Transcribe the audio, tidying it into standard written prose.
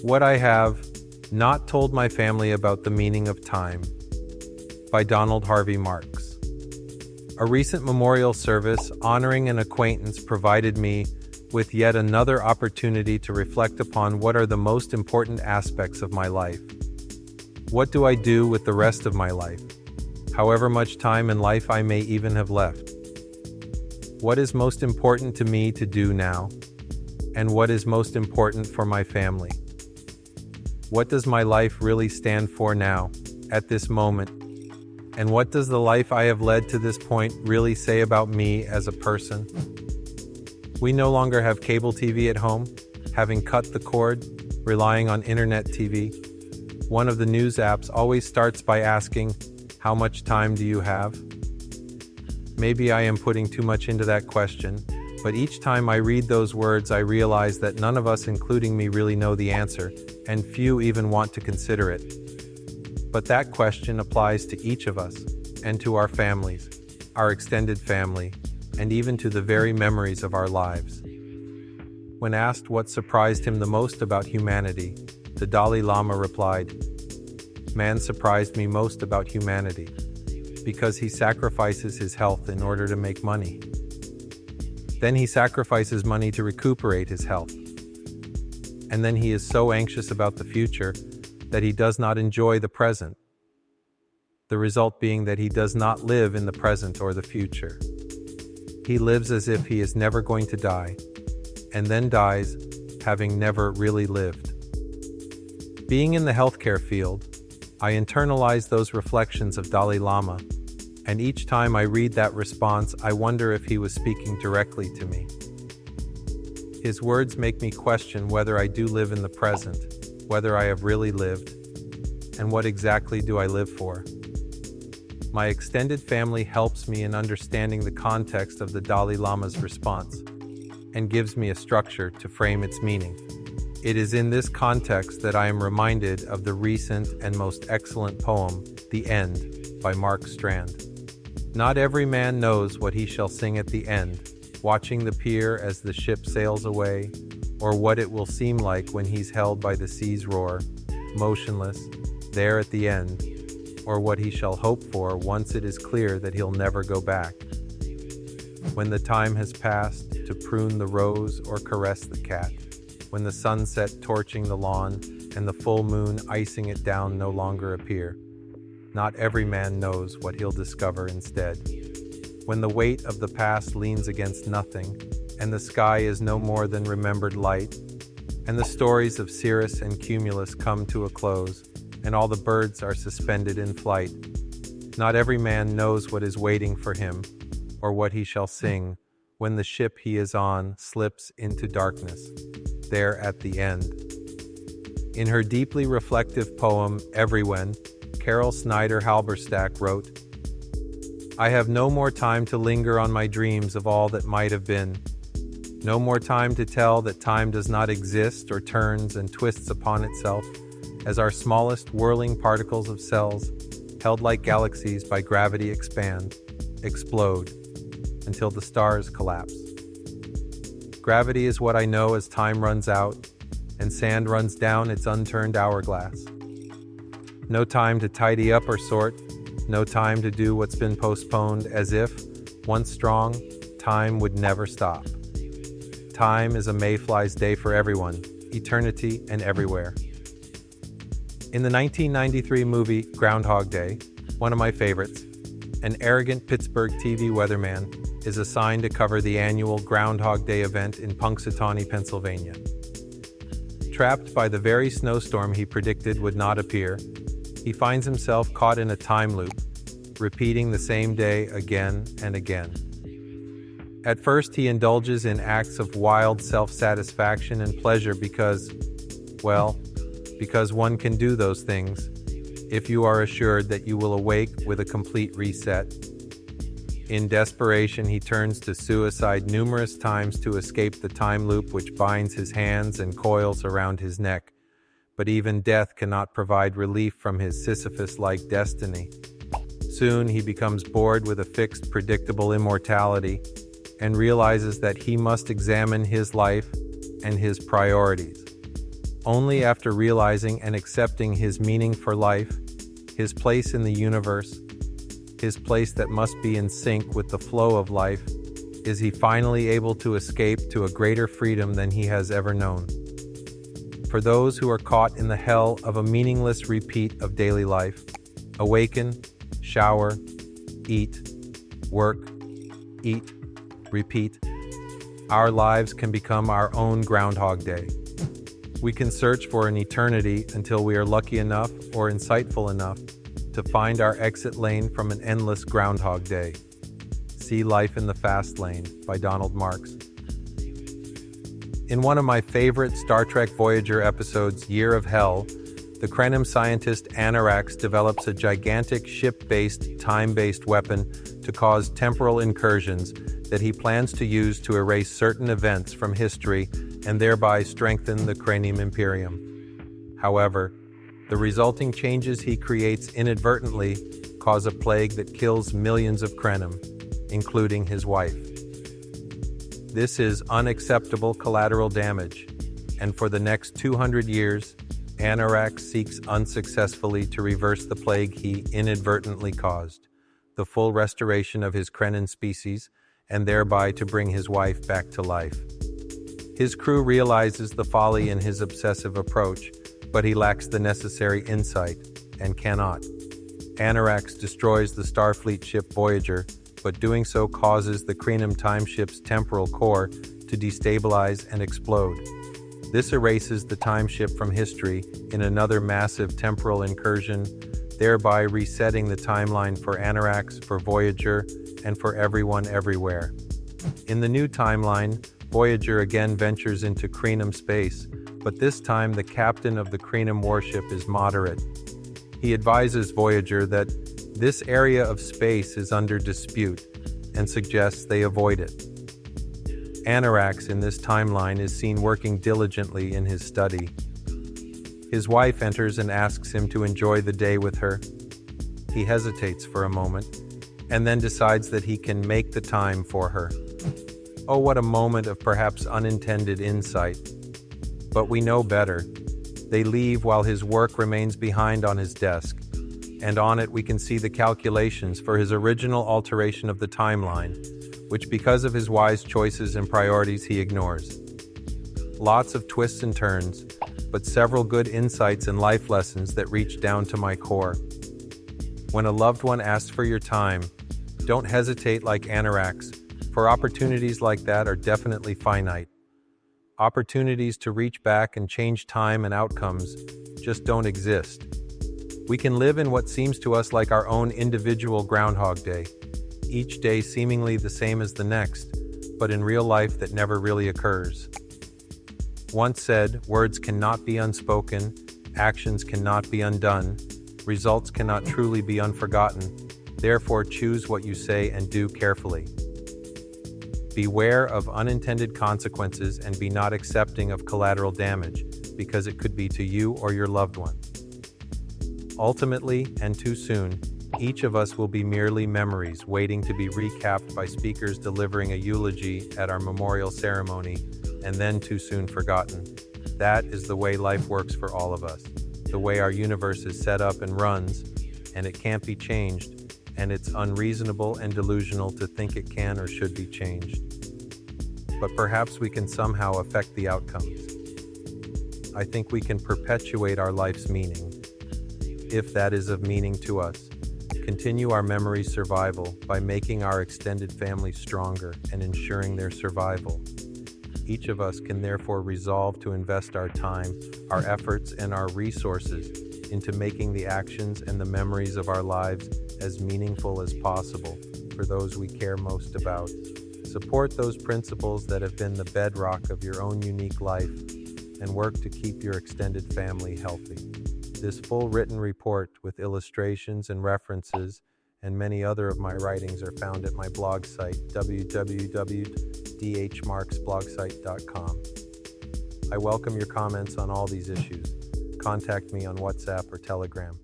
What I Have Not Told My Family About the Meaning of Time by Donald Harvey Marks. A recent memorial service honoring an acquaintance provided me with yet another opportunity to reflect upon what are the most important aspects of my life. What do I do with the rest of my life, however much time in life I may even have left? What is most important to me to do now? And what is most important for my family? What does my life really stand for now, at this moment? And what does the life I have led to this point really say about me as a person? We no longer have cable TV at home, having cut the cord, relying on internet TV. One of the news apps always starts by asking, "How much time do you have?" Maybe I am putting too much into that question, but each time I read those words I realize that none of us, including me, really know the answer, and few even want to consider it. But that question applies to each of us, and to our families, our extended family, and even to the very memories of our lives. When asked what surprised him the most about humanity, the Dalai Lama replied, "Man surprised me most about humanity, because he sacrifices his health in order to make money. Then he sacrifices money to recuperate his health. And then he is so anxious about the future that he does not enjoy the present. The result being that he does not live in the present or the future. He lives as if he is never going to die, and then dies, having never really lived." Being in the healthcare field, I internalize those reflections of Dalai Lama, and each time I read that response, I wonder if he was speaking directly to me. His words make me question whether I do live in the present, whether I have really lived, and what exactly do I live for. My extended family helps me in understanding the context of the Dalai Lama's response, and gives me a structure to frame its meaning. It is in this context that I am reminded of the recent and most excellent poem, The End, by Mark Strand. Not every man knows what he shall sing at the end, watching the pier as the ship sails away, or what it will seem like when he's held by the sea's roar, motionless, there at the end, or what he shall hope for once it is clear that he'll never go back. When the time has passed to prune the rose or caress the cat, when the sunset torching the lawn and the full moon icing it down no longer appear, not every man knows what he'll discover instead. When the weight of the past leans against nothing, and the sky is no more than remembered light, and the stories of Cirrus and Cumulus come to a close, and all the birds are suspended in flight, not every man knows what is waiting for him, or what he shall sing, when the ship he is on slips into darkness, there at the end. In her deeply reflective poem, Everywhen, Carol Snyder Halberstadt wrote, "I have no more time to linger on my dreams of all that might have been. No more time to tell that time does not exist or turns and twists upon itself as our smallest whirling particles of cells, held like galaxies by gravity, expand, explode, until the stars collapse. Gravity is what I know as time runs out and sand runs down its unturned hourglass. No time to tidy up or sort, no time to do what's been postponed, as if, once strong, time would never stop. Time is a mayfly's day for everyone, eternity and everywhere." In the 1993 movie Groundhog Day, one of my favorites, an arrogant Pittsburgh TV weatherman is assigned to cover the annual Groundhog Day event in Punxsutawney, Pennsylvania. Trapped by the very snowstorm he predicted would not appear, he finds himself caught in a time loop, repeating the same day again and again. At first, he indulges in acts of wild self-satisfaction and pleasure because one can do those things if you are assured that you will awake with a complete reset. In desperation, he turns to suicide numerous times to escape the time loop which binds his hands and coils around his neck. But even death cannot provide relief from his Sisyphus-like destiny. Soon he becomes bored with a fixed, predictable immortality and realizes that he must examine his life and his priorities. Only after realizing and accepting his meaning for life, his place in the universe, his place that must be in sync with the flow of life, is he finally able to escape to a greater freedom than he has ever known. For those who are caught in the hell of a meaningless repeat of daily life, awaken, shower, eat, work, eat, repeat, our lives can become our own Groundhog Day. We can search for an eternity until we are lucky enough or insightful enough to find our exit lane from an endless Groundhog Day. See Life in the Fast Lane by Donald Marks. In one of my favorite Star Trek Voyager episodes, Year of Hell, the Krenim scientist Anarax develops a gigantic ship-based, time-based weapon to cause temporal incursions that he plans to use to erase certain events from history and thereby strengthen the Krenim Imperium. However, the resulting changes he creates inadvertently cause a plague that kills millions of Krenim, including his wife. This is unacceptable collateral damage, and for the next 200 years, Anarax seeks unsuccessfully to reverse the plague he inadvertently caused, the full restoration of his Krenin species, and thereby to bring his wife back to life. His crew realizes the folly in his obsessive approach, but he lacks the necessary insight, and cannot. Anarax destroys the Starfleet ship Voyager, but doing so causes the Krenim time ship's temporal core to destabilize and explode. This erases the time ship from history in another massive temporal incursion, thereby resetting the timeline for Anarax, for Voyager, and for everyone everywhere. In the new timeline, Voyager again ventures into Krenim space, but this time the captain of the Krenim warship is moderate. He advises Voyager that this area of space is under dispute and suggests they avoid it. Anarax in this timeline is seen working diligently in his study. His wife enters and asks him to enjoy the day with her. He hesitates for a moment and then decides that he can make the time for her. Oh, what a moment of perhaps unintended insight. But we know better. They leave while his work remains behind on his desk, and on it we can see the calculations for his original alteration of the timeline, which because of his wise choices and priorities he ignores. Lots of twists and turns, but several good insights and life lessons that reach down to my core. When a loved one asks for your time, don't hesitate like Anarax, for opportunities like that are definitely finite. Opportunities to reach back and change time and outcomes just don't exist. We can live in what seems to us like our own individual Groundhog Day, each day seemingly the same as the next, but in real life that never really occurs. Once said, words cannot be unspoken, actions cannot be undone, results cannot truly be unforgotten. Therefore, choose what you say and do carefully. Beware of unintended consequences and be not accepting of collateral damage, because it could be to you or your loved one. Ultimately, and too soon, each of us will be merely memories waiting to be recapped by speakers delivering a eulogy at our memorial ceremony, and then too soon forgotten. That is the way life works for all of us, the way our universe is set up and runs, and it can't be changed, and it's unreasonable and delusional to think it can or should be changed. But perhaps we can somehow affect the outcomes. I think we can perpetuate our life's meaning, if that is of meaning to us. Continue our memory's survival by making our extended family stronger and ensuring their survival. Each of us can therefore resolve to invest our time, our efforts, and our resources into making the actions and the memories of our lives as meaningful as possible for those we care most about. Support those principles that have been the bedrock of your own unique life and work to keep your extended family healthy. This full written report with illustrations and references and many other of my writings are found at my blog site, www.dhmarksblogsite.com. I welcome your comments on all these issues. Contact me on WhatsApp or Telegram.